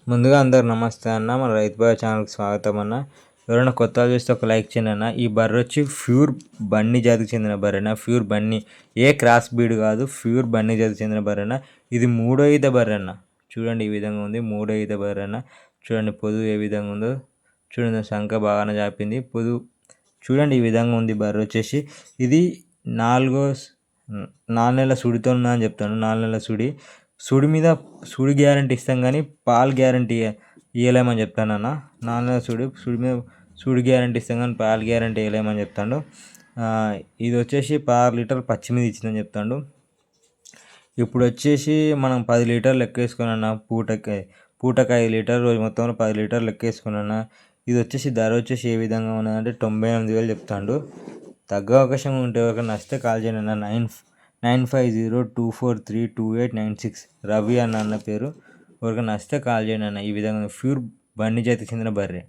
ముందుగా అందరు నమస్తే అన్న. మన రైతు బాయ్ ఛానల్కి స్వాగతం అన్న. ఎవరైనా కొత్తగా చూస్తే ఒక లైక్ చేయండి అన్న. ఈ బర్రె వచ్చి ప్యూర్ బన్నీ జాతికి చెందిన బర్రెన. ప్యూర్ బన్నీ, ఏ క్రాస్ బీడ్ కాదు, ప్యూర్ బన్నీ జాతికి చెందిన బర్రెన. ఇది 3వ ఈత బర్రెన. చూడండి ఈ విధంగా ఉంది 3వ ఈత బర్రెన. చూడండి పొదువు ఏ విధంగా ఉందో చూడండి. సంఖ బాగానే చాపింది. పొదువు చూడండి ఈ విధంగా ఉంది. బర్రె వచ్చేసి ఇది 4 నెలల సుడితో ఉందని చెప్తాను. 4 నెలల సుడి మీద సుడి గ్యారంటీ ఇస్తాం కానీ పాలు గ్యారంటీ ఇవ్వలేమని చెప్తానన్న. 4 నెలల సుడి మీద సుడి గ్యారంటీ ఇస్తాం కానీ పాలు గ్యారంటీ ఇవ్వలేమని చెప్తాడు. ఇది వచ్చేసి 6 లీటర్లు పచ్చి మీద ఇచ్చిందని చెప్తాడు. ఇప్పుడు వచ్చేసి మనం 10 లీటర్లు లెక్కేసుకున్నా. పూటకి 5 లీటర్, రోజు మొత్తంలో 10 లీటర్లు లెక్కేసుకున్నా. ఇది వచ్చేసి ధర వచ్చేసి ఏ విధంగా ఉన్నదంటే 98,000 చెప్తాడు. తగ్గ అవకాశం ఉంటే ఎవరికైనా నచ్చితే కాల్ చేయండి అన్న. 9502432896 రవి అన్న పేరు. ఎవరికైనా నచ్చితే కాల్ చేయండి అన్న. ఈ విధంగా ప్యూర్ బన్నీ జాతికి చెందిన బర్రె.